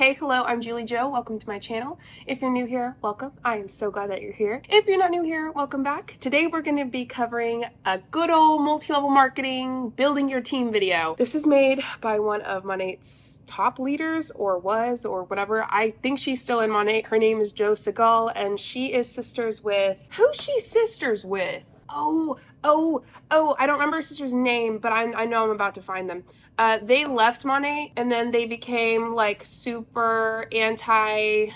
Hey, hello, I'm JulieJo. Welcome to my channel. If you're new here, welcome. I am so glad that you're here. If you're not new here, welcome back. Today we're going to be covering a good old multi-level marketing, building your team video. This is made by one of Monat's top leaders, or was, or whatever. I think she's still in Monat. Her name is Jo Segal, and she is sisters with... Who's she sisters with? I don't remember her sister's name, but I know I'm about to find them. They left Monat, and then they became like super anti-vax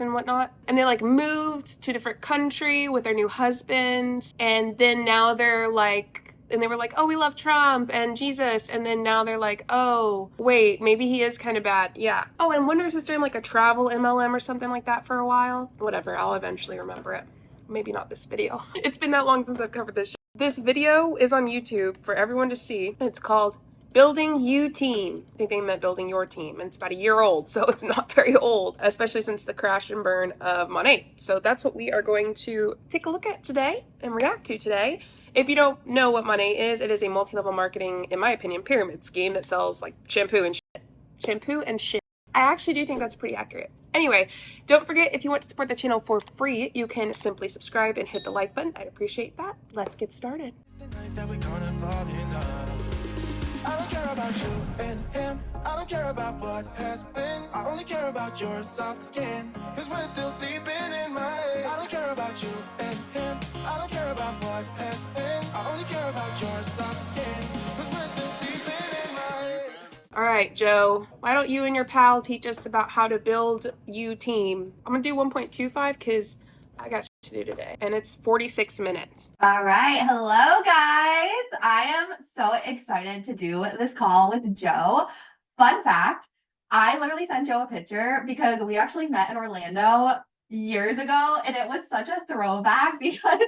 and whatnot. And they like moved to a different country with their new husband. And then now they're like, and they were like, oh, we love Trump and Jesus. And then now they're like, oh, wait, maybe he is kind of bad. Yeah. Oh, and wasn't her sister in like a travel MLM or something like that for a while? Whatever, I'll eventually remember it. Maybe not this video. It's been that long since I've covered this shit. This video is on YouTube for everyone to see. It's called Building You Team. I think they meant building your team. And it's about a year old, so it's not very old, especially since the crash and burn of Monat. So that's what we are going to take a look at today and react to today. If you don't know what Monat is, it is a multi-level marketing, in my opinion, pyramid scheme that sells like shampoo and shit. Shampoo and shit. I actually do think that's pretty accurate. Anyway, don't forget, if you want to support the channel for free, you can simply subscribe and hit the like button. I'd appreciate that. Let's get started. I don't care about you and him. I don't care about what has been. I only care about your soft skin. Cause we're still sleeping in my head. I don't care about you and him. I don't care about what has been. I only care about your soft skin. Cause we're still sleeping in my head. All right, Joe, why don't you and your pal teach us about how to build you team? I'm gonna do 1.25 because I got shit to do today, and it's 46 minutes. All right, hello guys. I am so excited to do this call with Joe. Fun fact, I literally sent Joe a picture because we actually met in Orlando years ago, and it was such a throwback because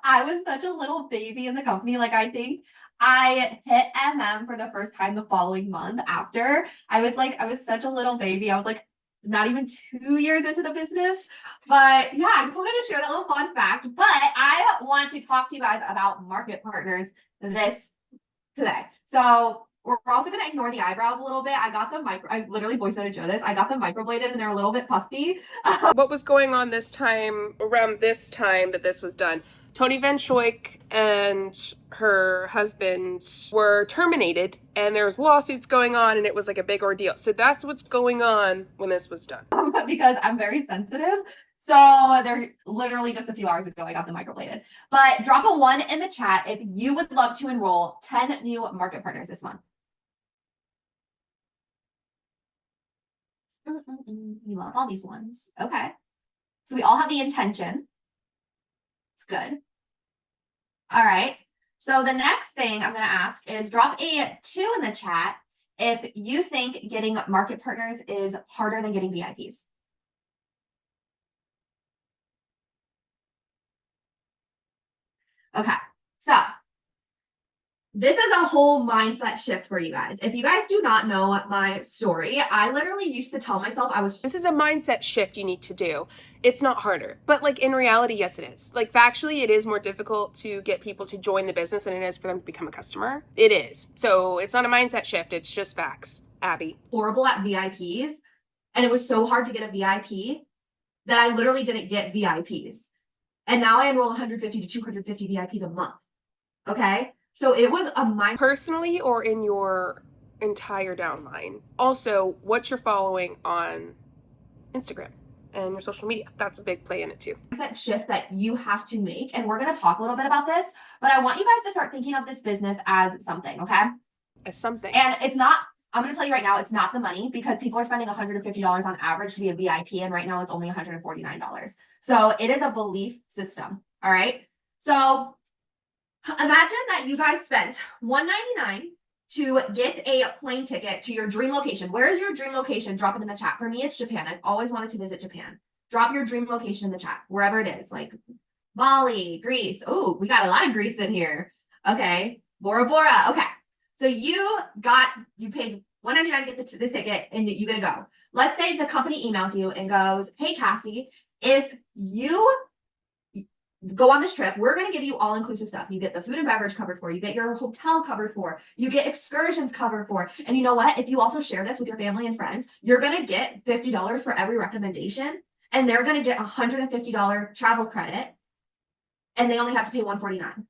I was such a little baby in the company. Like, I think I hit MM for the first time the following month after. I was such a little baby. I was like not even 2 years into the business. But yeah, I just wanted to share that little fun fact. But I want to talk to you guys about market partners this today. So we're also going to ignore the eyebrows a little bit. I literally voice noted Joe this. I got them microbladed and they're a little bit puffy. What was going on this time, around this time that this was done? Tony Van Schoik and her husband were terminated, and there was lawsuits going on, and it was like a big ordeal. So that's what's going on when this was done. Because I'm very sensitive. So they're literally just a few hours ago I got them microbladed. But drop a 1 in the chat if you would love to enroll 10 new market partners this month. We love all these ones. Okay. So we all have the intention. It's good. All right. So the next thing I'm going to ask is drop a 2 in the chat if you think getting market partners is harder than getting VIPs. Okay. So this is a whole mindset shift for you guys. If you guys do not know my story, I literally used to tell myself This is a mindset shift you need to do. It's not harder. But like in reality, yes, it is. Like factually, it is more difficult to get people to join the business than it is for them to become a customer. It is. So it's not a mindset shift. It's just facts. Abby. horrible at VIPs. And it was so hard to get a VIP that I literally didn't get VIPs. And now I enroll 150 to 250 VIPs a month. Okay. So it was a mind Personally, or in your entire downline. Also, what you're following on Instagram and your social media. That's a big play in it too. mindset shift that you have to make. And we're going to talk a little bit about this, but I want you guys to start thinking of this business as something. Okay. As something. And it's not, I'm going to tell you right now, it's not the money, because people are spending $150 on average to be a VIP. And right now it's only $149. So it is a belief system. All right. So imagine that you guys spent $199 to get a plane ticket to your dream location. Where is your dream location? Drop it in the chat. For me, it's Japan. I've always wanted to visit Japan. Drop your dream location in the chat, wherever it is, like Bali, Greece. Oh, we got a lot of Greece in here. Okay. Bora Bora. Okay. So you paid $199 to get this ticket and you're going to go. Let's say the company emails you and goes, hey, Cassie, if you go on this trip. We're going to give you all inclusive stuff. You get the food and beverage covered for, you get your hotel covered for, you get excursions covered for. And you know what? If you also share this with your family and friends, you're going to get $50 for every recommendation, and they're going to get $150 travel credit, and they only have to pay $149.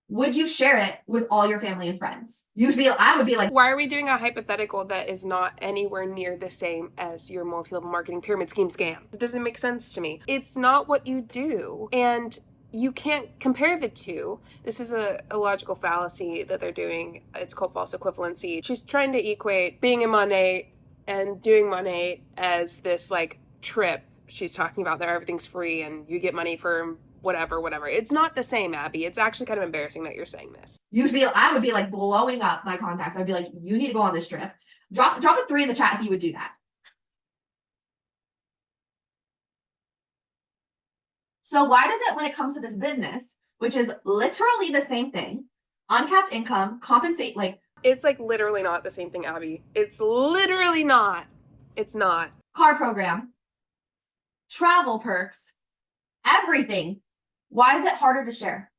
Would you share it with all your family and friends? I would be like, why are we doing a hypothetical that is not anywhere near the same as your multi-level marketing pyramid scheme scam? It doesn't make sense to me. It's not what you do, and you can't compare the two. This is a logical fallacy that they're doing. It's called false equivalency. She's trying to equate being in Monat and doing Monat as this like trip. She's talking about that everything's free and you get money for whatever. It's not the same, Abby. It's actually kind of embarrassing that you're saying this. I would be like blowing up my contacts. I'd be like, you need to go on this trip. Drop a 3 in the chat if you would do that. So why does it, when it comes to this business, which is literally the same thing, uncapped income, compensate, like, it's like literally not the same thing, Abby. It's literally not. It's not. Car program, travel perks, everything. Why is it harder to share?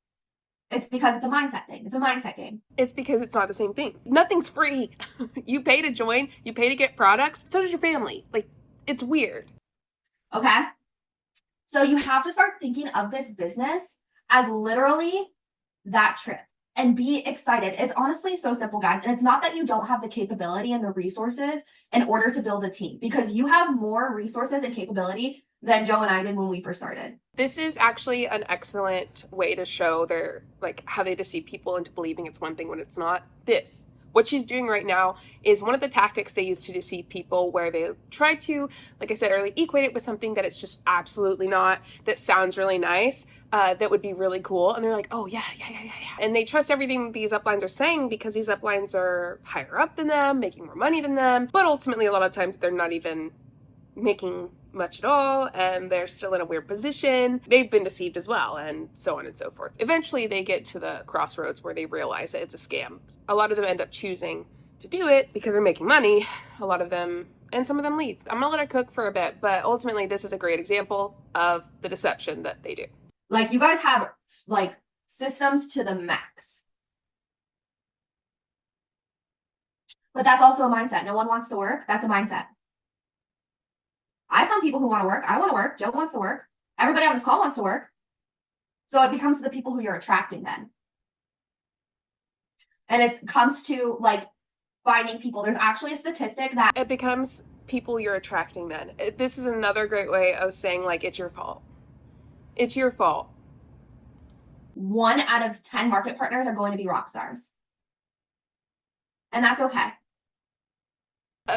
It's because it's a mindset thing. It's a mindset game. It's because it's not the same thing. Nothing's free. You pay to join, you pay to get products. So does your family. Like, it's weird. Okay? So you have to start thinking of this business as literally that trip and be excited. It's honestly so simple, guys. And it's not that you don't have the capability and the resources in order to build a team, because you have more resources and capability than Joe and I did when we first started. This is actually an excellent way to show how they deceive people into believing it's one thing when it's not. What she's doing right now is one of the tactics they use to deceive people, where they try to, like I said earlier, equate it with something that it's just absolutely not, that sounds really nice, that would be really cool. And they're like, oh yeah. And they trust everything these uplines are saying because these uplines are higher up than them, making more money than them. But ultimately, a lot of times they're not even making much at all, and they're still in a weird position. They've been deceived as well, and so on and so forth. Eventually they get to the crossroads where they realize that it's a scam. A lot of them end up choosing to do it because they're making money. A lot of them, and some of them leave. I'm gonna let her cook for a bit, but ultimately this is a great example of the deception that they do. Like, you guys have like systems to the max. But that's also a mindset. No one wants to work. That's a mindset. I found people who want to work. I want to work. Joe wants to work. Everybody on this call wants to work. So it becomes the people who you're attracting then. And it comes to like finding people. There's actually a statistic that it becomes people you're attracting then. This is another great way of saying like, it's your fault. It's your fault. 1 out of 10 market partners are going to be rock stars. And that's okay.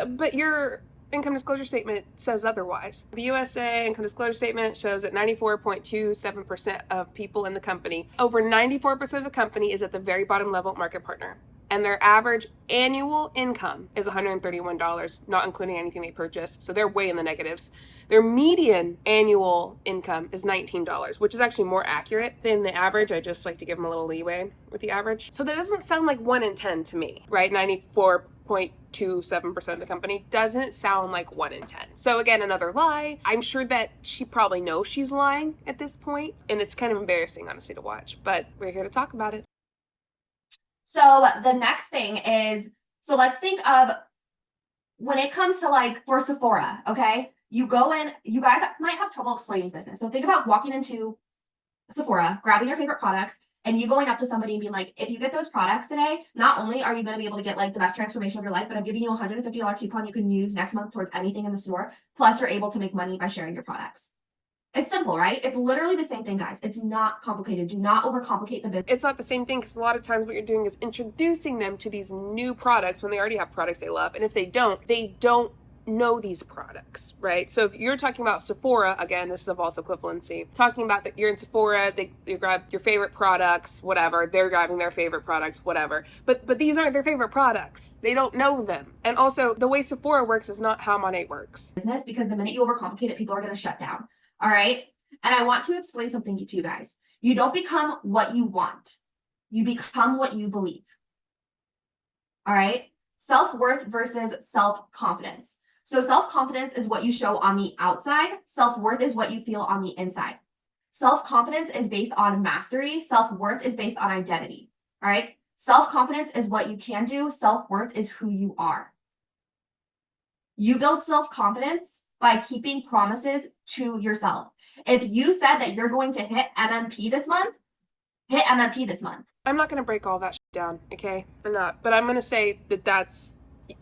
But your income disclosure statement says otherwise. The USA income disclosure statement shows that 94.27% of people in the company, over 94% of the company, is at the very bottom level market partner. And their average annual income is $131, not including anything they purchase. So they're way in the negatives. Their median annual income is $19, which is actually more accurate than the average. I just like to give them a little leeway with the average. So that doesn't sound like 1 in 10 to me, right? 94.27% of the company doesn't sound like 1 in 10. So again, another lie. I'm sure that she probably knows she's lying at this point, and it's kind of embarrassing, honestly, to watch, but we're here to talk about it. So the next thing is, so let's think of when it comes to like for Sephora, okay? You go in, you guys might have trouble explaining business. So think about walking into Sephora, grabbing your favorite products, and you going up to somebody and being like, if you get those products today, not only are you going to be able to get like the best transformation of your life, but I'm giving you a $150 coupon you can use next month towards anything in the store. Plus you're able to make money by sharing your products. It's simple, right? It's literally the same thing, guys. It's not complicated. Do not overcomplicate the business. It's not the same thing, because a lot of times what you're doing is introducing them to these new products when they already have products they love. And if they don't know these products, right? So if you're talking about Sephora, again, this is a false equivalency, talking about that you're in Sephora, you grab your favorite products, whatever, they're grabbing their favorite products, whatever. But these aren't their favorite products. They don't know them. And also, the way Sephora works is not how Monat works. Business, because the minute you overcomplicate it, people are going to shut down. All right. And I want to explain something to you guys. You don't become what you want. You become what you believe. All right. Self-worth versus self-confidence. So self-confidence is what you show on the outside. Self-worth is what you feel on the inside. Self-confidence is based on mastery. Self-worth is based on identity. All right. Self-confidence is what you can do. Self-worth is who you are. You build self-confidence by keeping promises to yourself. If you said that you're going to hit MMP this month, hit MMP this month. I'm not going to break all that shit down, okay? I'm not. But I'm going to say that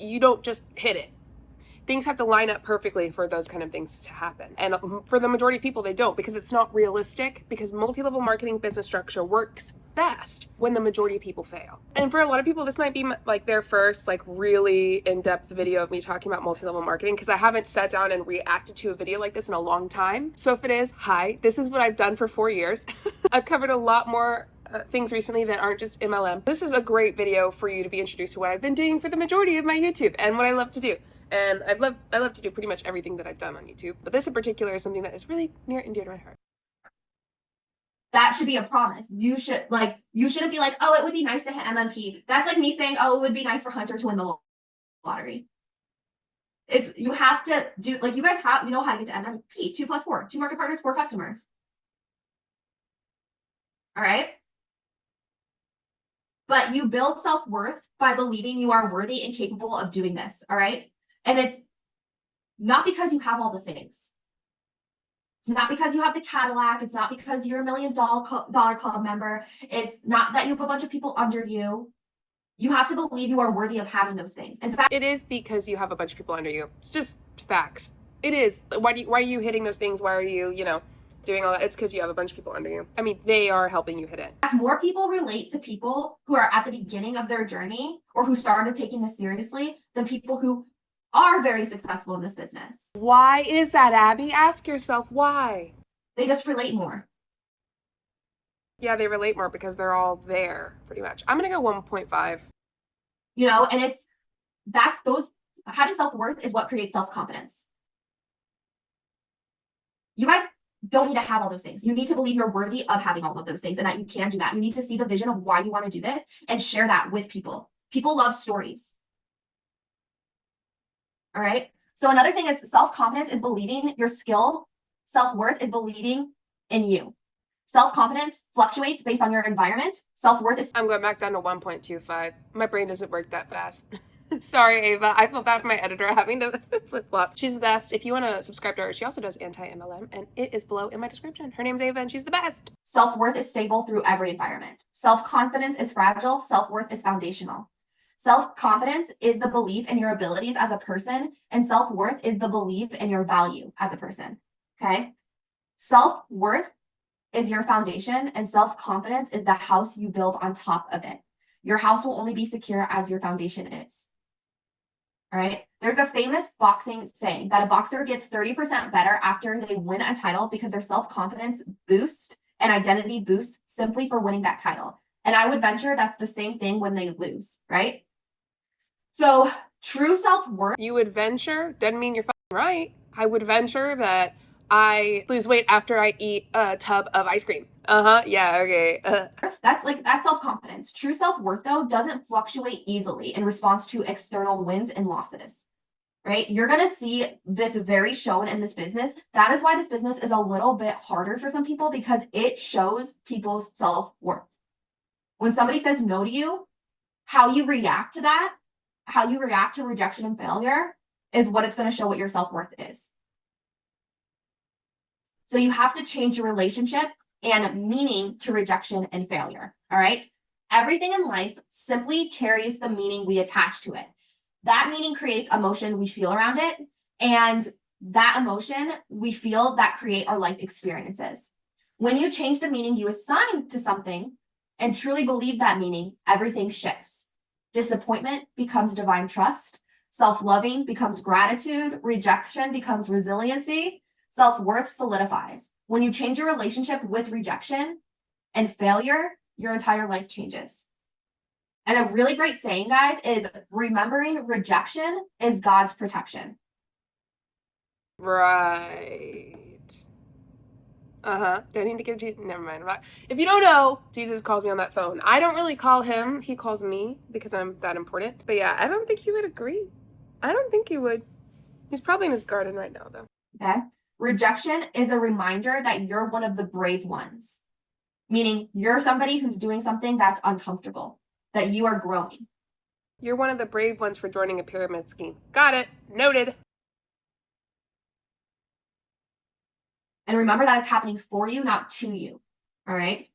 you don't just hit it. Things have to line up perfectly for those kind of things to happen. And for the majority of people, they don't, because it's not realistic, because multi-level marketing business structure works best when the majority of people fail. And for a lot of people, this might be like their first like really in-depth video of me talking about multi-level marketing, because I haven't sat down and reacted to a video like this in a long time. So if it is, hi, this is what I've done for 4 years. I've covered a lot more things recently that aren't just MLM. This is a great video for you to be introduced to what I've been doing for the majority of my YouTube and what I love to do. And I love to do pretty much everything that I've done on YouTube, but this in particular is something that is really near and dear to my heart. That should be a promise. You shouldn't be like, oh, it would be nice to hit MMP. That's like me saying, oh, it would be nice for Hunter to win the lottery. You have to do, like, you guys know how to get to MMP, 2 + 4, 2 market partners, 4 customers. All right. But you build self-worth by believing you are worthy and capable of doing this. All right. And it's not because you have all the things. It's not because you have the Cadillac. It's not because you're $1 million club member. It's not that you have a bunch of people under you. You have to believe you are worthy of having those things. In fact, it is because you have a bunch of people under you. It's just facts. It is. Why are you hitting those things? Why are you, doing all that? It's because you have a bunch of people under you. I mean, they are helping you hit it. More people relate to people who are at the beginning of their journey or who started taking this seriously than people who are very successful in this business. Why is that, Abby? Ask yourself why. They just relate more. Yeah, they relate more because they're all there, pretty much. I'm gonna go 1.5. And having self-worth is what creates self-confidence. You guys don't need to have all those things. You need to believe you're worthy of having all of those things and that you can do that. You need to see the vision of why you want to do this and share that with people. People love stories. All right. So another thing is self-confidence is believing your skill. Self-worth is believing in you. Self-confidence fluctuates based on your environment. Self-worth is... I'm going back down to 1.25. My brain doesn't work that fast. Sorry, Ava. I feel bad for my editor having to flip-flop. She's the best. If you want to subscribe to her, she also does anti-MLM, and it is below in my description. Her name's Ava, and she's the best. Self-worth is stable through every environment. Self-confidence is fragile. Self-worth is foundational. Self-confidence is the belief in your abilities as a person, and self-worth is the belief in your value as a person. Okay? Self-worth is your foundation, and self-confidence is the house you build on top of it. Your house will only be secure as your foundation is. All right. There's a famous boxing saying that a boxer gets 30% better after they win a title because their self-confidence boost and identity boost simply for winning that title. And I would venture that's the same thing when they lose, right? So true self-worth. You would venture? Doesn't mean you're fucking right. I would venture that I lose weight after I eat a tub of ice cream. Yeah, okay. That's self-confidence. True self-worth, though, doesn't fluctuate easily in response to external wins and losses, right? You're going to see this very shown in this business. That is why this business is a little bit harder for some people, because it shows people's self-worth. When somebody says no to you, how you react to that, how you react to rejection and failure is what it's going to show what your self-worth is. So you have to change your relationship and meaning to rejection and failure. All right. Everything in life simply carries the meaning we attach to it. That meaning creates emotion we feel around it. And that emotion we feel that create our life experiences. When you change the meaning you assign to something and truly believe that meaning, everything shifts. Disappointment becomes divine trust. Self-loving becomes gratitude. Rejection becomes resiliency. Self-worth solidifies. When you change your relationship with rejection and failure, your entire life changes. And a really great saying, guys, is remembering rejection is God's protection. Right. Do I need to give Jesus? Never mind. If you don't know, Jesus calls me on that phone. I don't really call him. He calls me because I'm that important. But yeah, I don't think he would agree. I don't think he would. He's probably in his garden right now, though. Okay. Rejection is a reminder that you're one of the brave ones, meaning you're somebody who's doing something that's uncomfortable, that you are growing. You're one of the brave ones for joining a pyramid scheme. Got it. Noted. And remember that it's happening for you, not to you. All right.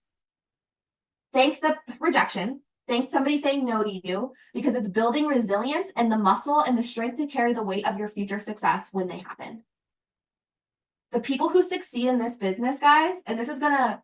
Thank the rejection. Thank somebody saying no to you, because it's building resilience and the muscle and the strength to carry the weight of your future success when they happen. The people who succeed in this business, guys, and this is going to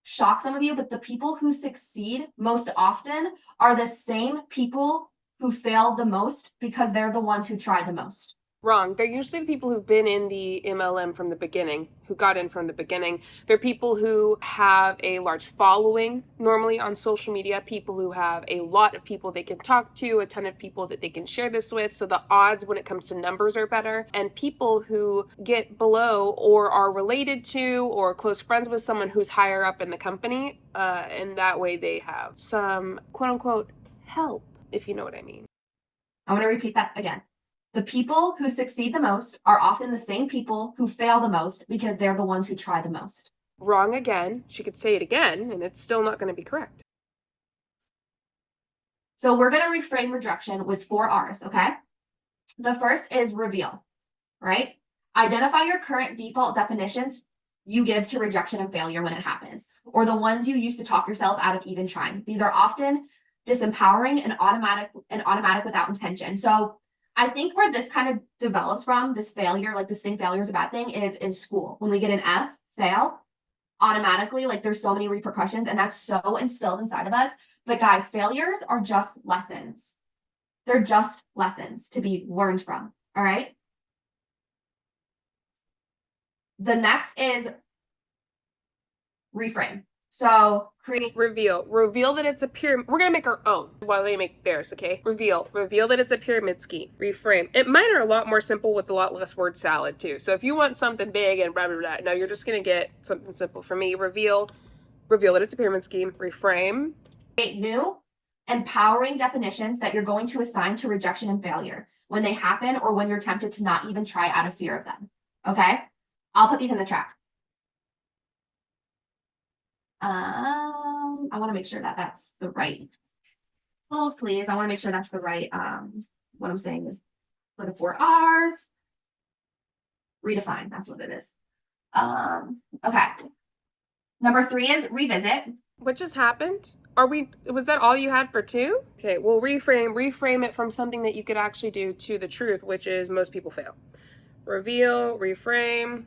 shock some of you, but the people who succeed most often are the same people who fail the most because they're the ones who try the most. Wrong. They're usually the people who've been in the MLM from the beginning, who got in from the beginning. They're people who have a large following, normally on social media, people who have a lot of people they can talk to, a ton of people that they can share this with, so the odds when it comes to numbers are better, and people who get below or are related to or close friends with someone who's higher up in the company, and that way they have some quote-unquote help, if you know what I mean. I want to repeat that again. The people who succeed the most are often the same people who fail the most because they're the ones who try the most. Wrong again. She could say it again, and it's still not going to be correct. So we're going to reframe rejection with 4 R's, okay? The first is reveal, right? Identify your current default definitions you give to rejection and failure when it happens, or the ones you use to talk yourself out of even trying. These are often disempowering and automatic without intention. So I think where this kind of develops from, this failure, like this thing, failure is a bad thing, is in school. When we get an F, fail, automatically, like there's so many repercussions, and that's so instilled inside of us. But guys, failures are just lessons. They're just lessons to be learned from, all right? The next is reframe. So create. Reveal that it's a pyramid. We're going to make our own while they make theirs, okay? Reveal that it's a pyramid scheme. Reframe. Mine are a lot more simple with a lot less word salad too. So if you want something big and blah, blah, blah, no, you're just going to get something simple for me. Reveal that it's a pyramid scheme. Reframe. Create new, empowering definitions that you're going to assign to rejection and failure when they happen or when you're tempted to not even try out of fear of them, okay? I'll put these in the chat. I want to make sure that that's the right. Please. I want to make sure that's the right. What I'm saying is for the 4 R's. Redefine. That's what it is. Okay. Number 3 is revisit. What just happened? Was that all you had for 2? Okay, well, reframe it from something that you could actually do to the truth, which is most people fail. Reveal, reframe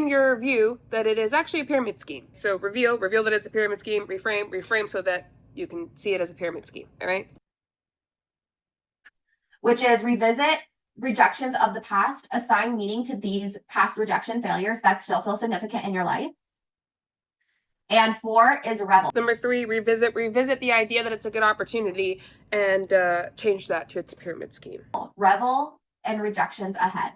your view that it is actually a pyramid scheme. So reveal that it's a pyramid scheme, reframe so that you can see it as a pyramid scheme, all right? Which is revisit rejections of the past, assign meaning to these past rejection failures that still feel significant in your life. And 4 is revel. Number 3, revisit the idea that it's a good opportunity and change that to its pyramid scheme. Revel and rejections ahead.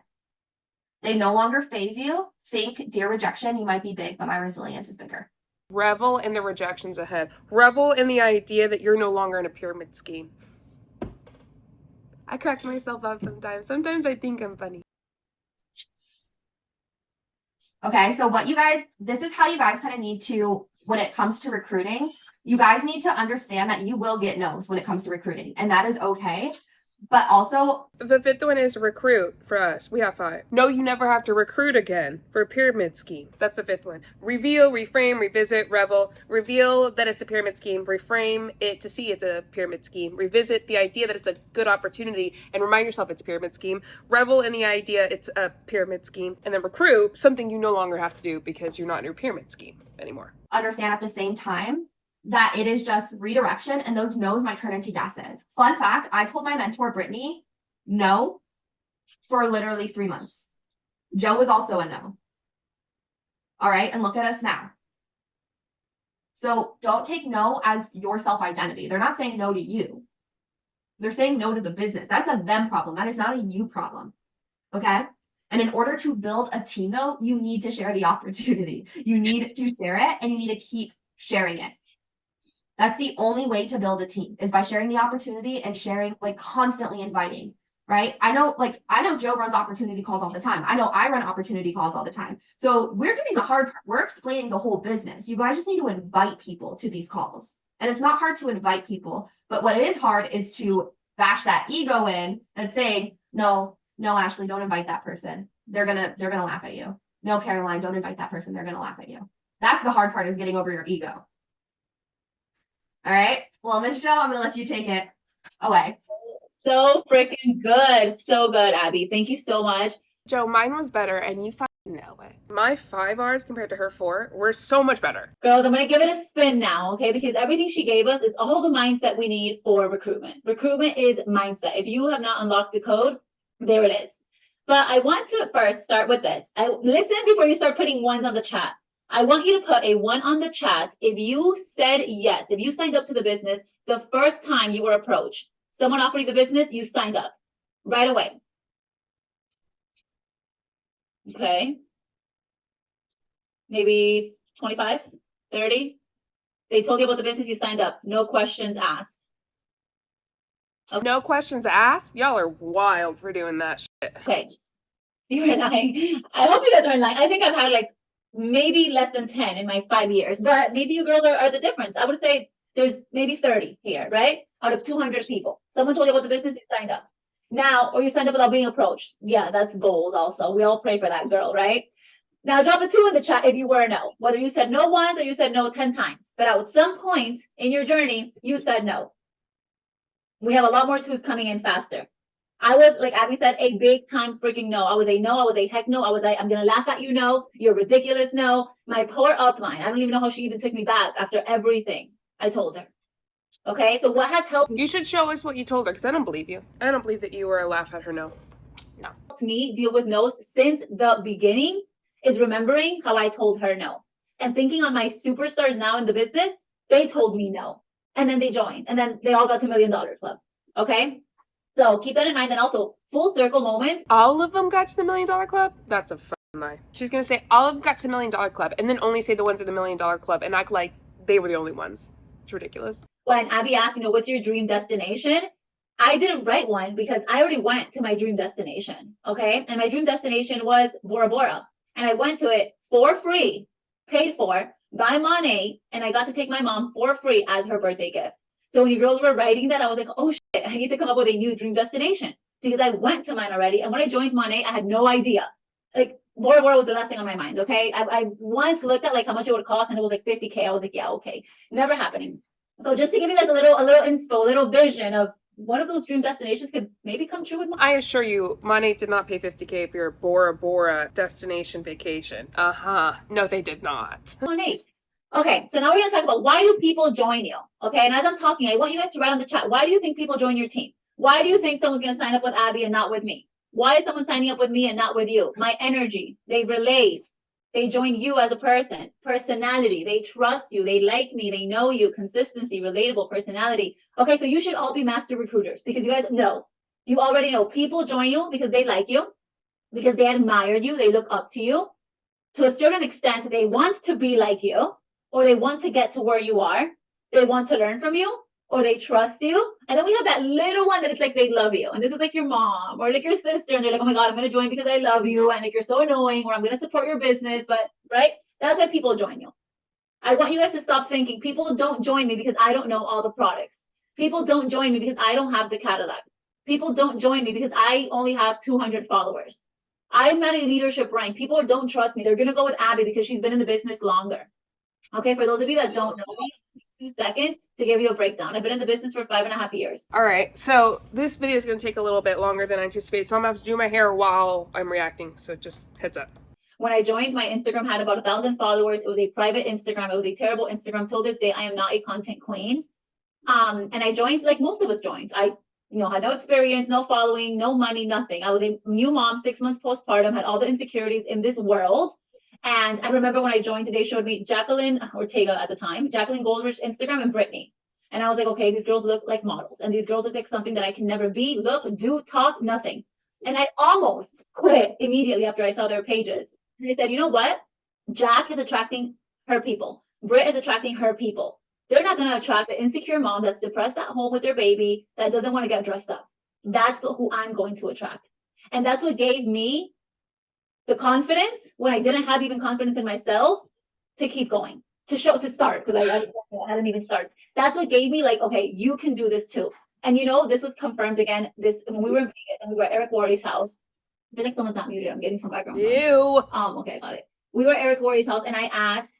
They no longer phase you. Think, dear rejection, you might be big, but my resilience is bigger. Revel in the rejections ahead. Revel in the idea that you're no longer in a pyramid scheme. I crack myself up sometimes. Sometimes I think I'm funny. Okay, so this is how you guys kind of need to, when it comes to recruiting, you guys need to understand that you will get no's when it comes to recruiting, and that is okay. But also, the 5th one is recruit for us. We have 5. No, you never have to recruit again for a pyramid scheme. That's the 5th one. Reveal, reframe, revisit, revel. Reveal that it's a pyramid scheme. Reframe it to see it's a pyramid scheme. Revisit the idea that it's a good opportunity and remind yourself it's a pyramid scheme. Revel in the idea it's a pyramid scheme. And then recruit, something you no longer have to do because you're not in your pyramid scheme anymore. Understand at the same time that it is just redirection, and those no's might turn into yeses. Fun fact, I told my mentor, Brittany, no for literally 3 months. Joe was also a no. All right, and look at us now. So don't take no as your self-identity. They're not saying no to you. They're saying no to the business. That's a them problem. That is not a you problem, okay? And in order to build a team, though, you need to share the opportunity. You need to share it, and you need to keep sharing it. That's the only way to build a team, is by sharing the opportunity and sharing, like constantly inviting, right? I know Joe runs opportunity calls all the time. I know I run opportunity calls all the time. So we're doing the hard part. We're explaining the whole business. You guys just need to invite people to these calls. And it's not hard to invite people, but what is hard is to bash that ego in and saying, no, Ashley, don't invite that person. They're gonna laugh at you. No, Caroline, don't invite that person. They're gonna laugh at you. That's the hard part, is getting over your ego. All right. Well, Miss Joe, I'm gonna let you take it away. So freaking good. So good, Abby. Thank you so much. Joe, mine was better, and you fucking know it. My 5 R's compared to her 4 were so much better. Girls, I'm going to give it a spin now, okay? Because everything she gave us is all the mindset we need for recruitment. Recruitment is mindset. If you have not unlocked the code, there it is. But I want to first start with this. Listen before you start putting ones on the chat. I want you to put a 1 on the chat if you said yes, if you signed up to the business the first time you were approached. Someone offered you the business, you signed up right away. Okay. Maybe 25, 30. They told you about the business, you signed up. No questions asked. Okay. No questions asked? Y'all are wild for doing that shit. Okay. You're lying. I hope you guys aren't lying. I think I've had like maybe less than 10 in my 5 years, but maybe you girls are the difference. I would say there's maybe 30 here, right? Out of 200 people. Someone told you about the business, you signed up. Now, or you signed up without being approached. Yeah, that's goals also. We all pray for that girl, right? Now, drop a 2 in the chat if you were a no. Whether you said no once or you said no 10 times. But at some point in your journey, you said no. We have a lot more 2s coming in faster. I was, like Abby said, a big time freaking no. I was a no. I was a heck no. I was I'm going to laugh at you no. You're ridiculous no. My poor upline. I don't even know how she even took me back after everything I told her. Okay, so what has helped? You should show us what you told her, because I don't believe you. I don't believe that you were a laugh at her no. No. Helped me deal with no's since the beginning is remembering how I told her no. And thinking on my superstars now in the business, they told me no. And then they joined. And then they all got to $1 Million Club. Okay? So keep that in mind. And also, full circle moments. All of them got to the $1 Million Club? That's a fucking lie. She's going to say all of them got to $1 Million Club and then only say the ones in the $1 Million Club and act like they were the only ones. It's ridiculous. When Abby asked, what's your dream destination? I didn't write one because I already went to my dream destination. Okay? And my dream destination was Bora Bora. And I went to it for free, paid for, by Monat, and I got to take my mom for free as her birthday gift. So when you girls were writing that, I was like, oh shit, I need to come up with a new dream destination because I went to mine already. And when I joined Monat, I had no idea. Like Bora Bora was the last thing on my mind. Okay. I once looked at like how much it would cost and it was like 50K. I was like, yeah, okay. Never happening. So just to give you like a little inspo, a little vision of one of those dream destinations could maybe come true with Monat. I assure you, Monat did not pay 50K for your Bora Bora destination vacation. No, they did not. Monat. Okay, so now we're going to talk about why do people join you? Okay, and as I'm talking, I want you guys to write on the chat. Why do you think people join your team? Why do you think someone's going to sign up with Abby and not with me? Why is someone signing up with me and not with you? My energy. They relate. They join you as a person. Personality. They trust you. They like me. They know you. Consistency. Relatable. Personality. Okay, so you should all be master recruiters because you guys know. You already know. People join you because they like you, because they admire you. They look up to you. To a certain extent, they want to be like you. Or they want to get to where you are, they want to learn from you, or they trust you. And then we have that little one that it's like they love you. And this is like your mom or like your sister. And they're like, oh my God, I'm going to join because I love you. And like, you're so annoying, or I'm going to support your business. But right, that's why people join you. I want you guys to stop thinking people don't join me because I don't know all the products. People don't join me because I don't have the Cadillac. People don't join me because I only have 200 followers. I'm not a leadership rank. People don't trust me. They're going to go with Abby because she's been in the business longer. Okay, for those of you that don't know me, 2 seconds to give you a breakdown. I've been in the business for 5.5 years. All right, so this video is going to take a little bit longer than anticipated, so I'm going to have to do my hair while I'm reacting, so just heads up. When I joined, my Instagram had about 1,000 followers. It was a private Instagram. It was a terrible Instagram. Till this day, I am not a content queen. And I joined like most of us joined. I had no experience, no following, no money, nothing. I was a new mom, 6 months postpartum, had all the insecurities in this world. And I remember when I joined, they showed me Jacqueline Ortega at the time, Jacqueline Goldrich Instagram, and Brittany. And I was like, okay, these girls look like models. And these girls look like something that I can never be, look, do, talk, nothing. And I almost quit immediately after I saw their pages. And I said, you know what? Jack is attracting her people. Britt is attracting her people. They're not going to attract the insecure mom that's depressed at home with their baby that doesn't want to get dressed up. That's who I'm going to attract. And that's what gave me the confidence when I didn't have even confidence in myself to keep going, to start, because I hadn't even started. That's what gave me like, okay, you can do this too. And you know, this was confirmed again, when we were in Vegas and we were at Eric Worre's house. I feel like someone's not muted. I'm getting some background noise. Ew. Okay, got it. We were at Eric Worre's house and I asked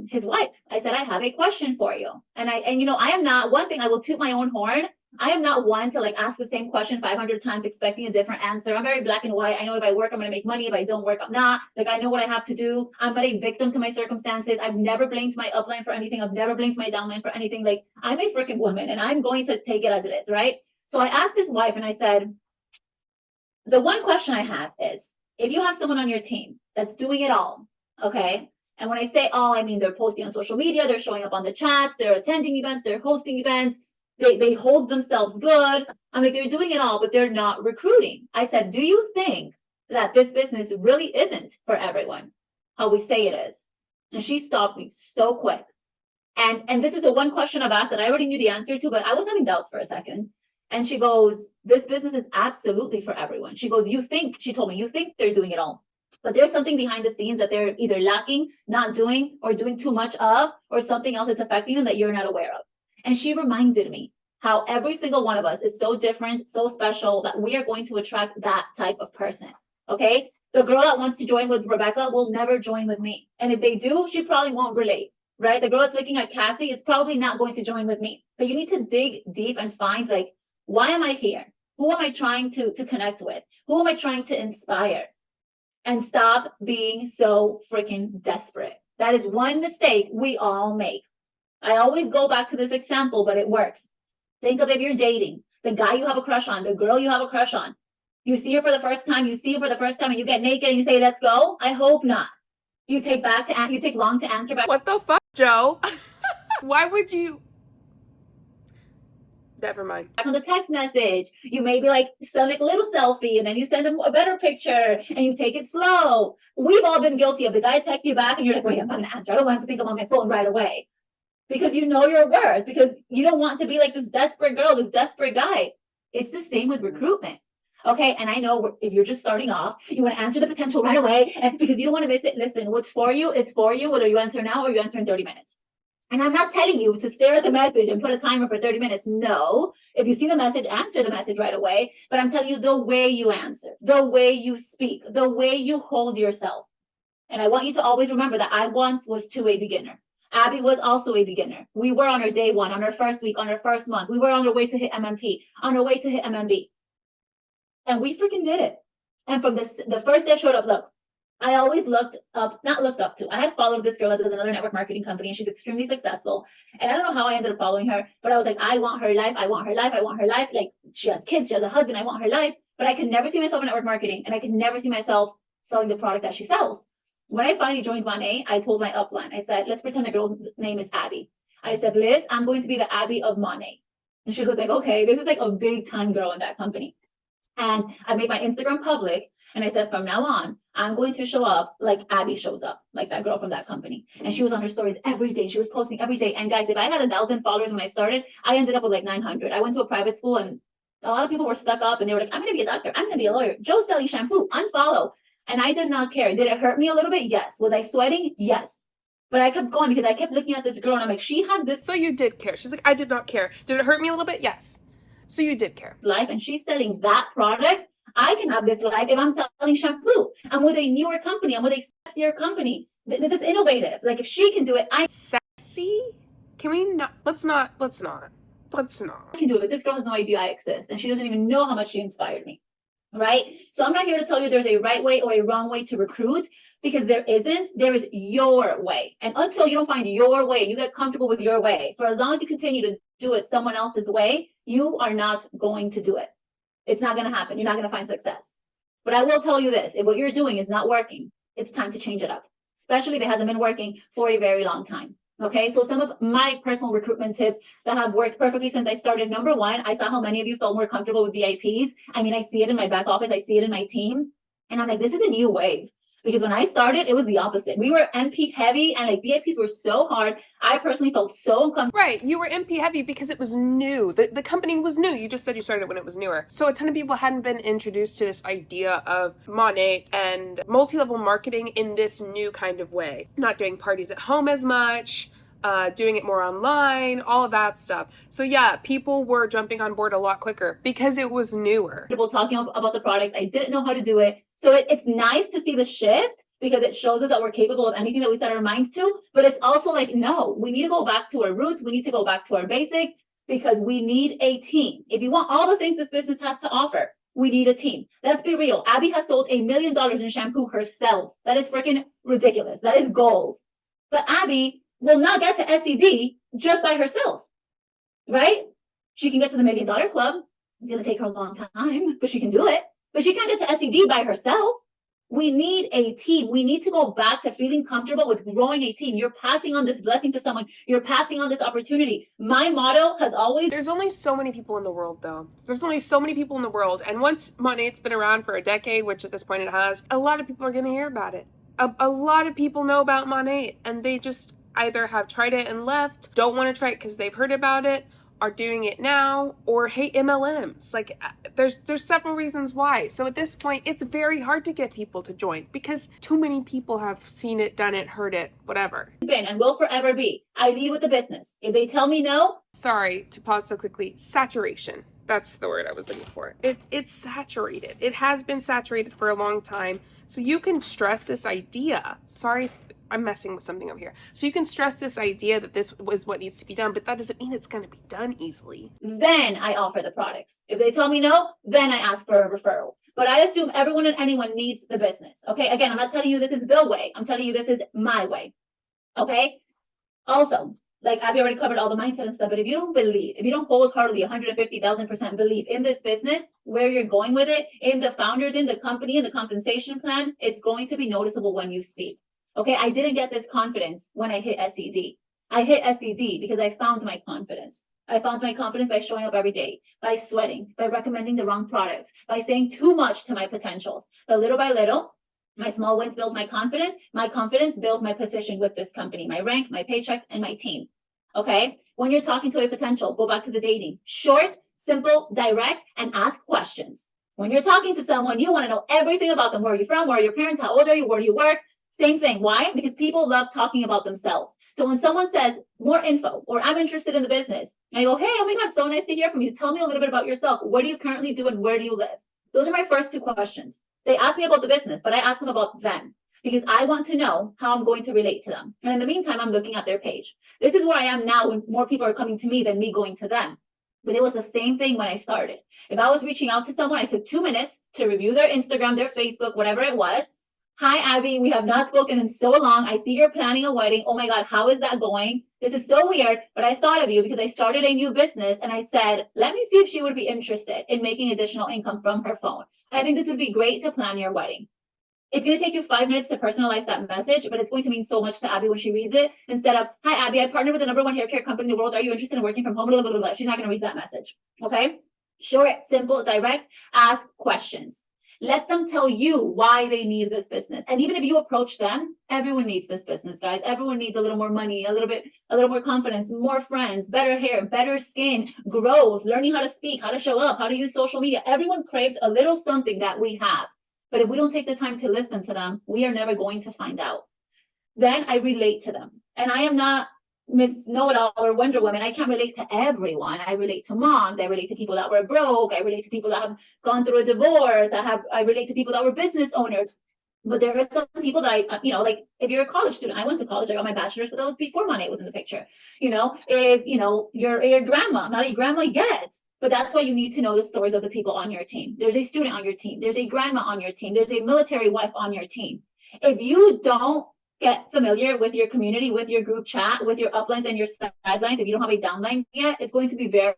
his wife, I said, I have a question for you. And you know, I am not, one thing, I will toot my own horn. I am not one to like ask the same question 500 times expecting a different answer. I'm very black and white. I know if I work, I'm going to make money. If I don't work, I'm not. Like, I know what I have to do. I'm not a victim to my circumstances. I've never blamed my upline for anything. I've never blamed my downline for anything. Like, I'm a freaking woman and I'm going to take it as it is, right? So I asked his wife and I said, the one question I have is, if you have someone on your team that's doing it all, okay? And when I say all, I mean they're posting on social media, they're showing up on the chats, they're attending events, they're hosting events, they hold themselves good. I'm like, they're doing it all, but they're not recruiting. I said, do you think that this business really isn't for everyone, how we say it is? And she stopped me so quick. And this is the one question I've asked that I already knew the answer to, but I was having doubts for a second. And she goes, this business is absolutely for everyone. She goes, she told me, you think they're doing it all, but there's something behind the scenes that they're either lacking, not doing, or doing too much of, or something else that's affecting them that you're not aware of. And she reminded me how every single one of us is so different, so special, that we are going to attract that type of person. Okay? The girl that wants to join with Rebecca will never join with me. And if they do, she probably won't relate, right? The girl that's looking at Cassie is probably not going to join with me. But you need to dig deep and find, like, why am I here? Who am I trying to connect with? Who am I trying to inspire? And stop being so freaking desperate. That is one mistake we all make. I always go back to this example, but it works. Think of if you're dating, the guy you have a crush on, the girl you have a crush on. You see her for the first time, and you get naked and you say, let's go. I hope not. You take long to answer back. What the fuck, Joe? Why would you? Never mind. On the text message, you maybe like send like a little selfie and then you send them a better picture and you take it slow. We've all been guilty of the guy texts you back and you're like, wait, I'm not gonna answer. I don't want to think I'm on my phone right away. Because you know your worth, because you don't want to be like this desperate girl, this desperate guy. It's the same with recruitment. Okay, and I know if you're just starting off, you want to answer the potential right away, and because you don't want to miss it. Listen, what's for you is for you, whether you answer now or you answer in 30 minutes. And I'm not telling you to stare at the message and put a timer for 30 minutes. No, if you see the message, answer the message right away. But I'm telling you the way you answer, the way you speak, the way you hold yourself. And I want you to always remember that I once was too a beginner. Abby was also a beginner. We were on our day one, on our first week, on our first month. We were on our way to hit MMP, on our way to hit MMB. And we freaking did it. And from the first day I showed up, look, I always not looked up to. I had followed this girl that does another network marketing company and she's extremely successful. And I don't know how I ended up following her, but I was like, I want her life. I want her life. I want her life. Like, she has kids, she has a husband. I want her life. But I could never see myself in network marketing and I could never see myself selling the product that she sells. When I finally joined Monat, I told my upline, I said, let's pretend the girl's name is Abby. I said, Liz, I'm going to be the Abby of Monat. And she was like, okay, this is like a big time girl in that company. And I made my Instagram public. And I said, from now on, I'm going to show up like Abby shows up, like that girl from that company. And she was on her stories every day. She was posting every day. And guys, if I had 1,000 followers when I started, I ended up with like 900. I went to a private school and a lot of people were stuck up and they were like, I'm going to be a doctor. I'm going to be a lawyer. Joe's selling shampoo. Unfollow. And I did not care. Did it hurt me a little bit? Yes. Was I sweating? Yes. But I kept going because I kept looking at this girl and I'm like, she has this. So you did care. She's like, I did not care. Did it hurt me a little bit? Yes. So you did care. Life and she's selling that product. I can have this life if I'm selling shampoo. I'm with a newer company. I'm with a sexier company. This is innovative. Like if she can do it, I sexy? Can we not? Let's not. I can do it. This girl has no idea I exist. And she doesn't even know how much she inspired me. Right? So I'm not here to tell you there's a right way or a wrong way to recruit because there isn't. There is your way. And until you don't find your way, you get comfortable with your way. For as long as you continue to do it someone else's way, you are not going to do it. It's not going to happen. You're not going to find success. But I will tell you this, if what you're doing is not working, it's time to change it up, especially if it hasn't been working for a very long time. Okay, so some of my personal recruitment tips that have worked perfectly since I started. Number one, I saw how many of you felt more comfortable with VIPs. I mean, I see it in my back office. I see it in my team. And I'm like, this is a new wave. Because when I started, it was the opposite. We were MP heavy and like VIPs were so hard. I personally felt so uncomfortable. Right, you were MP heavy because it was new. The company was new. You just said you started when it was newer. So a ton of people hadn't been introduced to this idea of Monat and multi-level marketing in this new kind of way. Not doing parties at home as much, doing it more online, all of that stuff. So yeah, people were jumping on board a lot quicker because it was newer. Talking about the products. I didn't know how to do it. So it's nice to see the shift because it shows us that we're capable of anything that we set our minds to. But it's also like, no, we need to go back to our roots. We need to go back to our basics because we need a team. If you want all the things this business has to offer, we need a team. Let's be real. Abby has sold $1 million in shampoo herself. That is freaking ridiculous. That is goals. But Abby will not get to SED just by herself, right? She can get to the $1 million club. It's going to take her a long time, but she can do it. But she can't get to SED by herself. We need a team. We need to go back to feeling comfortable with growing a team. You're passing on this blessing to someone. You're passing on this opportunity. My motto has always... There's only so many people in the world, though. There's only so many people in the world. And once Monat's been around for a decade, which at this point it has, a lot of people are going to hear about it. A lot of people know about Monat, and they just either have tried it and left, don't want to try it because they've heard about it, are doing it now, or hate MLMs. Like, there's several reasons why. So at this point, it's very hard to get people to join because too many people have seen it, done it, heard it, whatever. Been and will forever be. I lead with the business. If they tell me no... Sorry to pause so quickly. Saturation. That's the word I was looking for. It's saturated. It has been saturated for a long time. So you can stress this idea. Sorry, I'm messing with something over here. So you can stress this idea that this was what needs to be done, but that doesn't mean it's going to be done easily. Then I offer the products. If they tell me no, then I ask for a referral. But I assume everyone and anyone needs the business. Okay, again, I'm not telling you this is the way. I'm telling you this is my way. Okay? Also, like Abby already covered all the mindset and stuff, but if you don't believe, if you don't wholeheartedly 150,000% believe in this business, where you're going with it, in the founders, in the company, in the compensation plan, it's going to be noticeable when you speak. Okay, I didn't get this confidence when I hit SED. I hit SED because I found my confidence. I found my confidence by showing up every day, by sweating, by recommending the wrong products, by saying too much to my potentials. But little by little, my small wins build my confidence. My confidence builds my position with this company, my rank, my paychecks, and my team. Okay, when you're talking to a potential, go back to the dating. Short, simple, direct, and ask questions. When you're talking to someone, you want to know everything about them. Where are you from? Where are your parents? How old are you? Where do you work? Same thing. Why? Because people love talking about themselves. So when someone says more info or I'm interested in the business, and I go, hey, oh my God, so nice to hear from you. Tell me a little bit about yourself. What do you currently do and where do you live? Those are my first two questions. They ask me about the business, but I ask them about them because I want to know how I'm going to relate to them. And in the meantime, I'm looking at their page. This is where I am now when more people are coming to me than me going to them. But it was the same thing when I started. If I was reaching out to someone, I took 2 minutes to review their Instagram, their Facebook, whatever it was. Hi, Abby, we have not spoken in so long. I see you're planning a wedding. Oh my God, how is that going? This is so weird, but I thought of you because I started a new business and I said, let me see if she would be interested in making additional income from her phone. I think this would be great to plan your wedding. It's going to take you 5 minutes to personalize that message, but it's going to mean so much to Abby when she reads it. Instead of, hi, Abby, I partnered with the #1 hair care company in the world. Are you interested in working from home? Blah, blah, blah, blah. She's not going to read that message. Okay? Short, simple, direct, ask questions. Let them tell you why they need this business. And even if you approach them, everyone needs this business, guys. Everyone needs a little more money, a little more confidence, more friends, better hair, better skin, growth, learning how to speak, how to show up, how to use social media. Everyone craves a little something that we have. But if we don't take the time to listen to them, we are never going to find out. Then I relate to them. And I am not Miss Know-It-All or Wonder Woman. I can't relate to everyone. I relate to moms. I relate to people that were broke. I relate to people that have gone through a divorce. I relate to people that were business owners. But there are some people that like if you're a college student, I went to college, I got my bachelor's, but that was before Monat was in the picture. If your grandma, not a grandma yet, but that's why you need to know the stories of the people on your team. There's a student on your team. There's a grandma on your team. There's a military wife on your team. If you don't get familiar with your community, with your group chat, with your uplines and your sidelines, if you don't have a downline yet, it's going to be very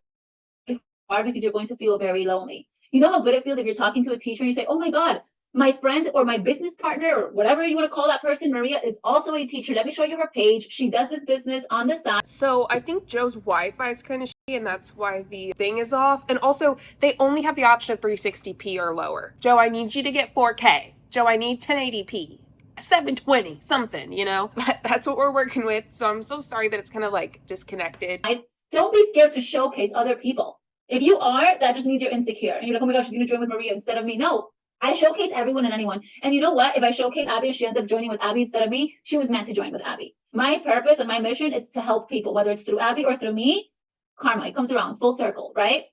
hard because you're going to feel very lonely. You know how good it feels if you're talking to a teacher and you say, oh my God, my friend or my business partner or whatever you want to call that person, Maria, is also a teacher. Let me show you her page. She does this business on the side. So I think Joe's Wi-Fi is kind of shitty and that's why the thing is off. And also they only have the option of 360p or lower. Joe, I need you to get 4K. Joe, I need 1080p. 720 something, you know. But that's what we're working with. So I'm so sorry that it's kind of like disconnected. Don't be scared to showcase other people. If you are, that just means you're insecure. And you're like, oh my gosh, she's gonna join with Maria instead of me. No, I showcase everyone and anyone. And you know what? If I showcase Abby and she ends up joining with Abby instead of me, she was meant to join with Abby. My purpose and my mission is to help people, whether it's through Abby or through me. Karma, it comes around full circle, right?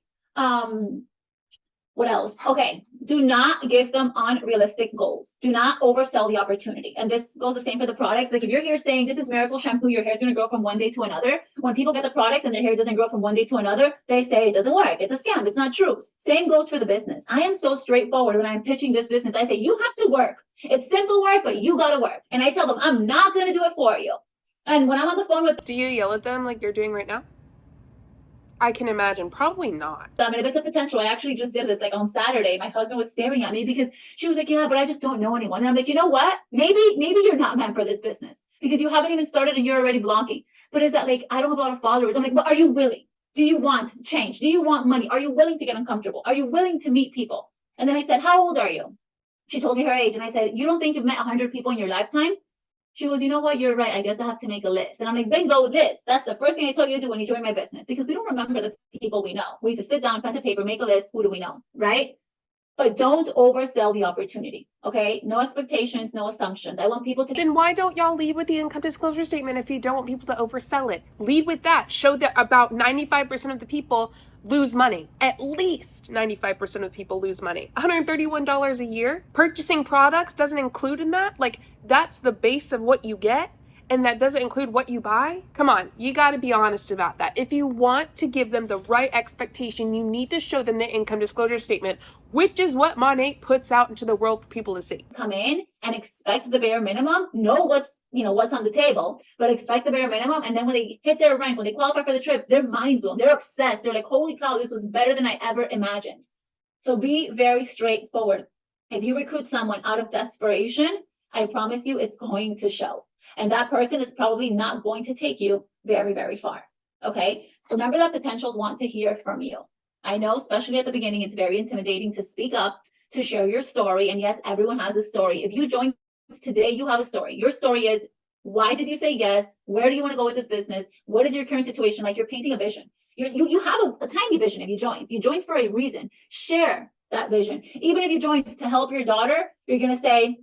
What else? Okay. Do not give them unrealistic goals. Do not oversell the opportunity. And this goes the same for the products. Like if you're here saying this is miracle shampoo, your hair's going to grow from one day to another. When people get the products and their hair doesn't grow from one day to another, they say it doesn't work. It's a scam. It's not true. Same goes for the business. I am so straightforward when I'm pitching this business. I say, you have to work. It's simple work, but you got to work. And I tell them, I'm not going to do it for you. And when I'm on the phone with, do you yell at them like you're doing right now? I can imagine. Probably not. I mean, if it's a potential, I actually just did this like on Saturday. My husband was staring at me because she was like, yeah, but I just don't know anyone. And I'm like, you know what? Maybe you're not meant for this business because you haven't even started and you're already blocking. But is that like, I don't have a lot of followers. I'm like, well, are you willing? Do you want change? Do you want money? Are you willing to get uncomfortable? Are you willing to meet people? And then I said, how old are you? She told me her age. And I said, you don't think you've met 100 people in your lifetime? She goes, you know what? You're right. I guess I have to make a list. And I'm like, bingo, list. That's the first thing I tell you to do when you join my business because we don't remember the people we know. We need to sit down, pen to paper, make a list. Who do we know? Right? But don't oversell the opportunity. Okay? No expectations, no assumptions. I want people to. Then why don't y'all lead with the income disclosure statement if you don't want people to oversell it? Lead with that. Show that about 95% of the people lose money. At least 95% of the people lose money. $131 a year. Purchasing products doesn't include in that. Like, that's the base of what you get, and that doesn't include what you buy. Come on, you got to be honest about that. If you want to give them the right expectation, you need to show them the income disclosure statement, which is what Monat puts out into the world for people to see. Come in and expect the bare minimum, know what's on the table, but expect the bare minimum. And then when they hit their rank, when they qualify for the trips, they're mind blown. They're obsessed. They're like, holy cow, this was better than I ever imagined. So be very straightforward. If you recruit someone out of desperation, I promise you it's going to show. And that person is probably not going to take you very, very far. Okay. Remember that potentials want to hear from you. I know, especially at the beginning, it's very intimidating to speak up, to share your story. And yes, everyone has a story. If you join today, you have a story. Your story is, why did you say yes? Where do you want to go with this business? What is your current situation? Like, you're painting a vision. You have a tiny vision if you join. If you join for a reason, share that vision. Even if you join to help your daughter, you're going to say,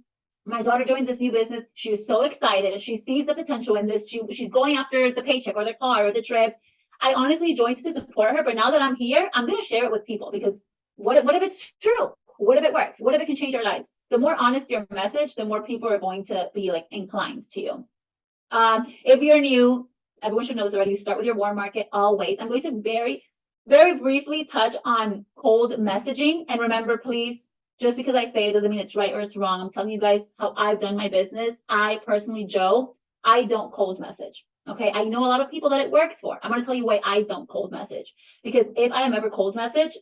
my daughter joins this new business. She's so excited and she sees the potential in this. She's going after the paycheck or the car or the trips. I honestly joined to support her, but now that I'm here, I'm going to share it with people because what if it's true? What if it works? What if it can change our lives? The more honest your message, the more people are going to be like inclined to you. If you're new, everyone should know this already. You start with your warm market always. I'm going to very, very briefly touch on cold messaging. And remember, please, just because I say it doesn't mean it's right or it's wrong. I'm telling you guys how I've done my business. I personally, Jo, I don't cold message. Okay. I know a lot of people that it works for. I'm going to tell you why I don't cold message. Because if I am ever cold message,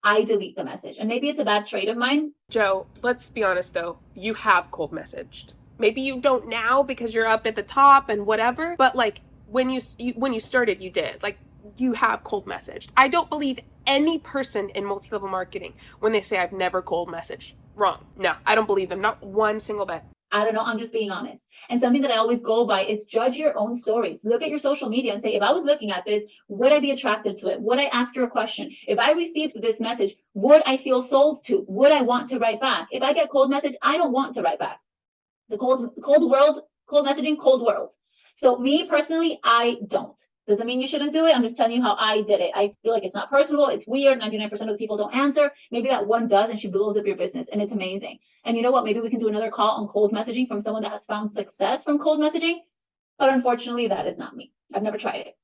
I delete the message. And maybe it's a bad trait of mine. Jo, let's be honest though. You have cold messaged. Maybe you don't now because you're up at the top and whatever. But like when you started, you did. Like, you have cold messaged. I don't believe any person in multi-level marketing when they say I've never cold messaged. Wrong. No, I don't believe them. Not one single bit. I don't know. I'm just being honest. And something that I always go by is judge your own stories. Look at your social media and say, if I was looking at this, would I be attracted to it? Would I ask you a question? If I received this message, would I feel sold to? Would I want to write back? If I get cold message, I don't want to write back. The cold messaging, cold world. So me personally, I don't. Doesn't mean you shouldn't do it. I'm just telling you how I did it. I feel like it's not personable. It's weird. 99% of the people don't answer. Maybe that one does, and she blows up your business, and it's amazing. And you know what? Maybe we can do another call on cold messaging from someone that has found success from cold messaging. But unfortunately, that is not me. I've never tried it.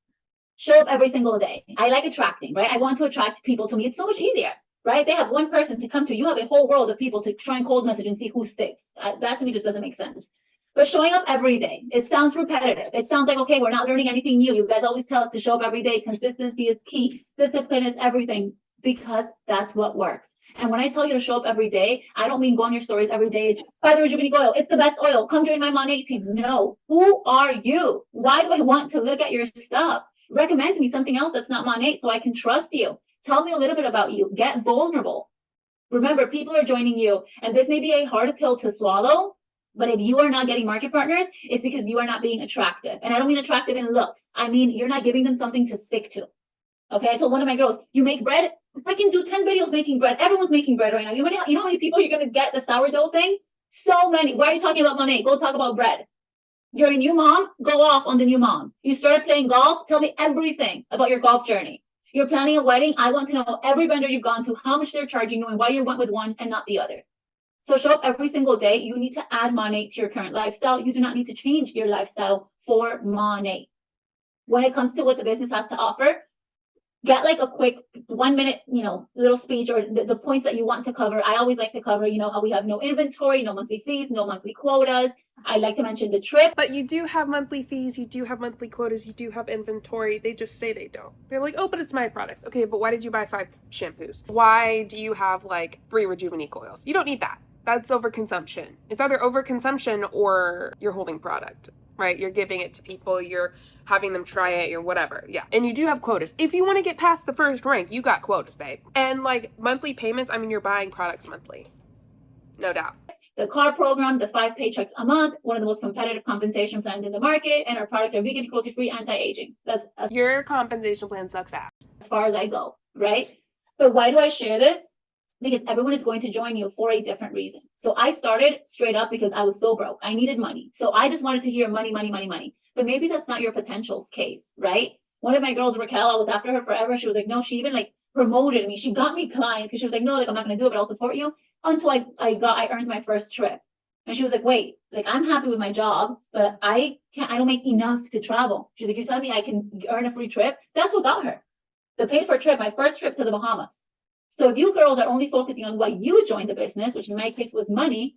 Show up every single day. I like attracting, right? I want to attract people to me. It's so much easier, right? They have one person to come to. You have a whole world of people to try and cold message and see who sticks. That to me just doesn't make sense. But showing up every day, it sounds repetitive. It sounds like, okay, we're not learning anything new. You guys always tell us to show up every day. Consistency is key. Discipline is everything, because that's what works. And when I tell you to show up every day, I don't mean go on your stories every day. Buy the Rejuvenate oil. It's the best oil. Come join my Monat team. No. Who are you? Why do I want to look at your stuff? Recommend me something else that's not Monat so I can trust you. Tell me a little bit about you. Get vulnerable. Remember, people are joining you, and this may be a hard pill to swallow, But if you are not getting market partners, it's because you are not being attractive. And I don't mean attractive in looks. I mean, you're not giving them something to stick to. Okay, I told one of my girls, you make bread? I can do 10 videos making bread. Everyone's making bread right now. You know how many people you're going to get the sourdough thing? So many. Why are you talking about Monat? Go talk about bread. You're a new mom? Go off on the new mom. You started playing golf? Tell me everything about your golf journey. You're planning a wedding? I want to know every vendor you've gone to, how much they're charging you, and why you went with one and not the other. So show up every single day. You need to add Monat to your current lifestyle. You do not need to change your lifestyle for Monat. When it comes to what the business has to offer, get like a quick 1 minute, little speech or the points that you want to cover. I always like to cover, how we have no inventory, no monthly fees, no monthly quotas. I like to mention the trip. But you do have monthly fees, you do have monthly quotas, you do have inventory. They just say they don't. They're like, oh, but it's my products. Okay, but why did you buy 5 shampoos? Why do you have like 3 Rejuvenate oils? You don't need that. That's overconsumption. It's either overconsumption or you're holding product, right? You're giving it to people, you're having them try it, or whatever. Yeah. And you do have quotas. If you want to get past the first rank, you got quotas, babe. And like monthly payments, I mean, you're buying products monthly. No doubt. The car program, the 5 paychecks a month, one of the most competitive compensation plans in the market, and our products are vegan, cruelty-free, anti-aging. That's your compensation plan sucks ass. As far as I go, right? But why do I share this? Because everyone is going to join you for a different reason. So I started straight up because I was so broke. I needed money. So I just wanted to hear money, money, money, money. But maybe that's not your potential's case, right? One of my girls, Raquel, I was after her forever. She was like, no, she even like promoted me. She got me clients because she was like, no, like I'm not going to do it, but I'll support you. Until I earned my first trip. And she was like, wait, like I'm happy with my job, but I don't make enough to travel. She's like, you're telling me I can earn a free trip? That's what got her. The paid for trip, my first trip to the Bahamas. So if you girls are only focusing on why you joined the business, which in my case was money,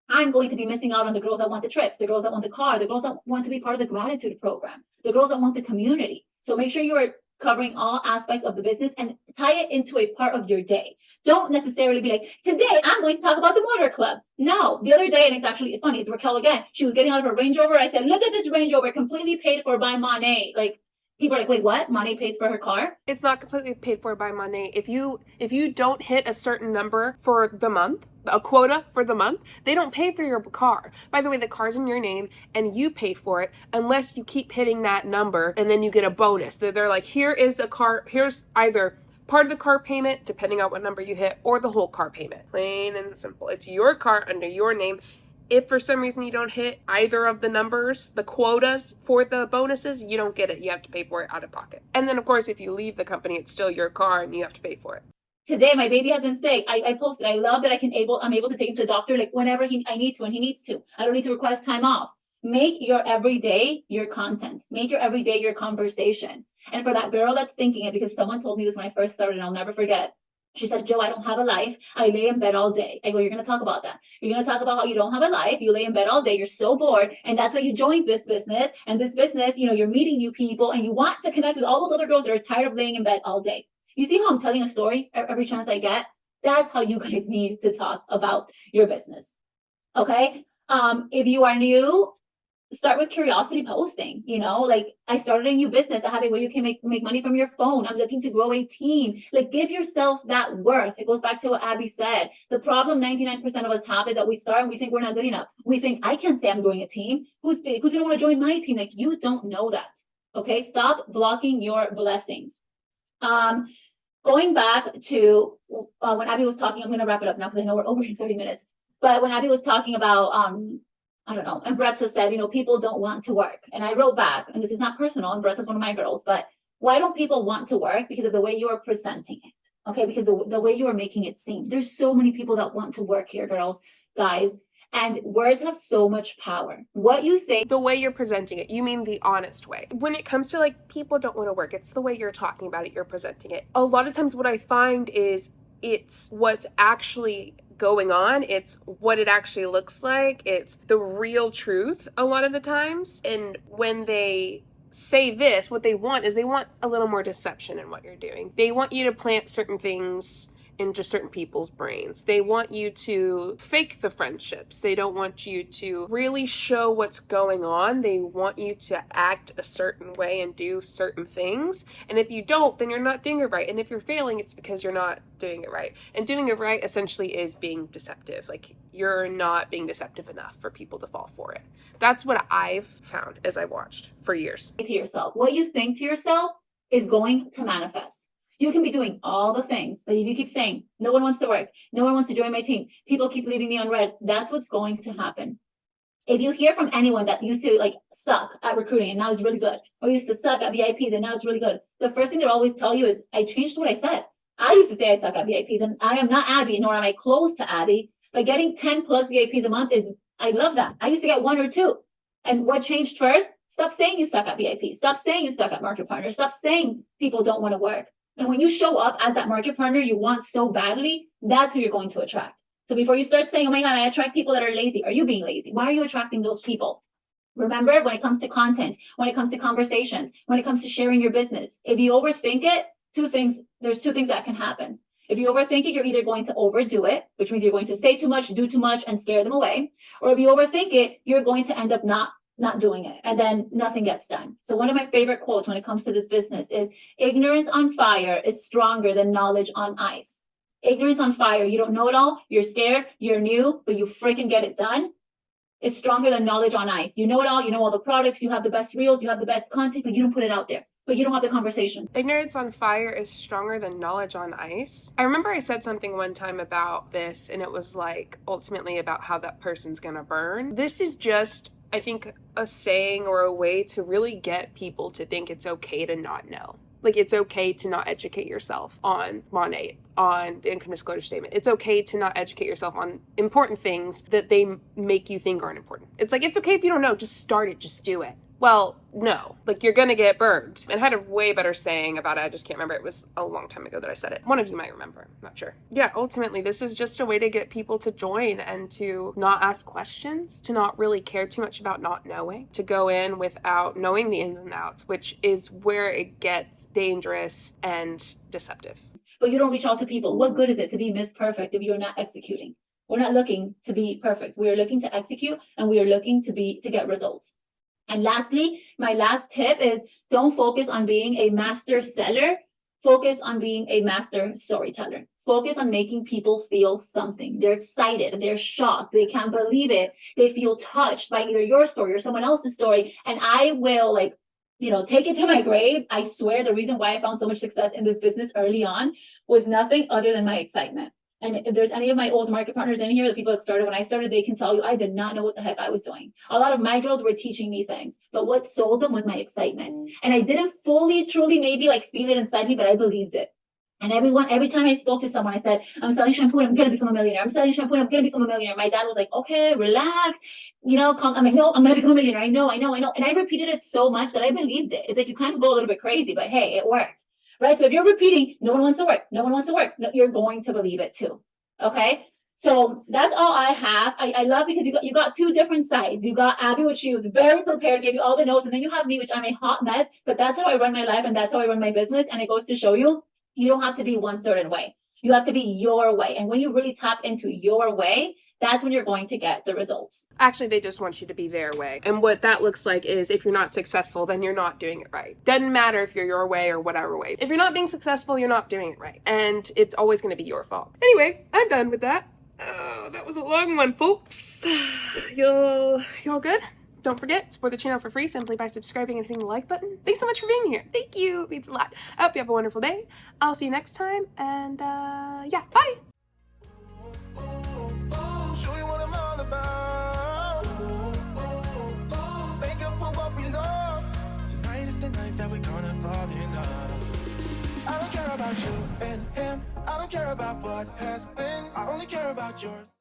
I'm going to be missing out on the girls that want the trips, the girls that want the car, the girls that want to be part of the gratitude program, the girls that want the community. So make sure you are covering all aspects of the business and tie it into a part of your day. Don't necessarily be like, today I'm going to talk about the motor club. No, the other day, and it's actually funny, it's Raquel again. She was getting out of her Range Rover. I said, look at this Range Rover, completely paid for by Monat. Like, people are like, wait, what? Monat pays for her car? It's not completely paid for by Monat. If you don't hit a certain number for the month, a quota for the month, they don't pay for your car. By the way, the car's in your name and you pay for it unless you keep hitting that number and then you get a bonus. They're like, here is a car, here's either part of the car payment, depending on what number you hit, or the whole car payment. Plain and simple. It's your car under your name. If for some reason you don't hit either of the numbers, the quotas for the bonuses, you don't get it. You have to pay for it out of pocket. And then, of course, if you leave the company, it's still your car and you have to pay for it. Today, my baby has been sick. I posted, I love that I'm able to take him to the doctor like whenever I need to and he needs to. I don't need to request time off. Make your everyday your content. Make your everyday your conversation. And for that girl that's thinking it, because someone told me this when I first started, and I'll never forget. She said, Jo, I don't have a life. I lay in bed all day. I go, you're going to talk about that. You're going to talk about how you don't have a life. You lay in bed all day. You're so bored. And that's why you joined this business. And this business, you're meeting new people and you want to connect with all those other girls that are tired of laying in bed all day. You see how I'm telling a story every chance I get? That's how you guys need to talk about your business. Okay? If you are new, start with curiosity posting. Like I started a new business. I have a way you can make money from your phone. I'm looking to grow a team. Like give yourself that worth. It goes back to what Abby said. The problem 99% of us have is that we start and we think we're not good enough. We think I can't say I'm growing a team. Who's going to want to join my team? Like you don't know that. Okay, stop blocking your blessings. Going back to when Abby was talking, I'm going to wrap it up now because I know we're over in 30 minutes. But when Abby was talking about I don't know. And Brett has said, people don't want to work. And I wrote back, and this is not personal, and Brett is one of my girls, but why don't people want to work? Because of the way you are presenting it. Okay, because the way you are making it seem. There's so many people that want to work here, girls, guys. And words have so much power. What you say, the way you're presenting it, you mean the honest way. When it comes to like people don't want to work, it's the way you're talking about it, you're presenting it. A lot of times what I find is it's what's actually going on, it's what it actually looks like, it's the real truth a lot of the times. And when they say this, what they want is they want a little more deception in what you're doing. They want you to plant certain things into certain people's brains. They want you to fake the friendships. They don't want you to really show what's going on. They want you to act a certain way and do certain things. And if you don't, then you're not doing it right. And if you're failing, it's because you're not doing it right. And doing it right essentially is being deceptive. Like, you're not being deceptive enough for people to fall for it. That's what I've found as I watched for years. To yourself, what you think to yourself is going to manifest. You can be doing all the things, but if you keep saying, no one wants to work, no one wants to join my team, people keep leaving me on red, that's what's going to happen. If you hear from anyone that used to like suck at recruiting and now is really good, or used to suck at VIPs and now it's really good, the first thing they'll always tell you is, I changed what I said. I used to say I suck at VIPs, and I am not Abby, nor am I close to Abby, but getting 10 plus VIPs a month I love that. I used to get 1 or 2. And what changed first? Stop saying you suck at VIPs. Stop saying you suck at market partners. Stop saying people don't want to work. And when you show up as that market partner you want so badly, that's who you're going to attract. So before you start saying, oh my God, I attract people that are lazy. Are you being lazy? Why are you attracting those people? Remember, when it comes to content, when it comes to conversations, when it comes to sharing your business, if you overthink it, there's two things that can happen. If you overthink it, you're either going to overdo it, which means you're going to say too much, do too much, and scare them away. Or if you overthink it, you're going to end up not doing it, and then nothing gets done. So one of my favorite quotes when it comes to this business is, ignorance on fire is stronger than knowledge on ice. Ignorance on fire, you don't know it all, you're scared, you're new, but you freaking get it done, is stronger than knowledge on ice. You know it all, you know all the products, you have the best reels, you have the best content, but you don't put it out there. But you don't have the conversations. Ignorance on fire is stronger than knowledge on ice. I remember I said something one time about this, and it was like ultimately about how that person's gonna burn. This is just, I think, a saying or a way to really get people to think it's okay to not know. Like, it's okay to not educate yourself on Monat, on the income disclosure statement. It's okay to not educate yourself on important things that they make you think aren't important. It's like, it's okay if you don't know, just start it, just do it. Well, no, like, you're gonna get burned. It had a way better saying about it. I just can't remember. It was a long time ago that I said it. One of you might remember. I'm not sure. Yeah, ultimately, this is just a way to get people to join and to not ask questions, to not really care too much about not knowing, to go in without knowing the ins and outs, which is where it gets dangerous and deceptive. But you don't reach out to people. What good is it to be Miss Perfect if you're not executing? We're not looking to be perfect. We are looking to execute, and we are looking to get results. And lastly, my last tip is, don't focus on being a master seller. Focus on being a master storyteller. Focus on making people feel something. They're excited. They're shocked. They can't believe it. They feel touched by either your story or someone else's story. And I will, take it to my grave. I swear the reason why I found so much success in this business early on was nothing other than my excitement. And if there's any of my old market partners in here, the people that started when I started, they can tell you I did not know what the heck I was doing. A lot of my girls were teaching me things, but what sold them was my excitement. And I didn't fully, truly, maybe feel it inside me, but I believed it. And every time I spoke to someone, I said, I'm selling shampoo and I'm going to become a millionaire. I'm selling shampoo and I'm going to become a millionaire. My dad was like, okay, relax. I'm like, no, I'm going to become a millionaire. I know. And I repeated it so much that I believed it. It's like, you kind of go a little bit crazy, but hey, it worked. Right? So if you're repeating, no one wants to work. No one wants to work. No, you're going to believe it too. Okay. So that's all I have. I love, because you got two different sides. You got Abby, which she was very prepared, gave you all the notes. And then you have me, which I'm a hot mess, but that's how I run my life. And that's how I run my business. And it goes to show you, you don't have to be one certain way. You have to be your way. And when you really tap into your way, that's when you're going to get the results. Actually, they just want you to be their way. And what that looks like is, if you're not successful, then you're not doing it right. Doesn't matter if you're your way or whatever way. If you're not being successful, you're not doing it right. And it's always going to be your fault. Anyway, I'm done with that. Oh, that was a long one, folks. Y'all good? Don't forget, support the channel for free simply by subscribing and hitting the like button. Thanks so much for being here. Thank you. It means a lot. I hope you have a wonderful day. I'll see you next time. And yeah, bye. Show you what I'm all about. Make up for what we lost. Tonight is the night that we're gonna fall in love. I don't care about you and him. I don't care about what has been. I only care about yours.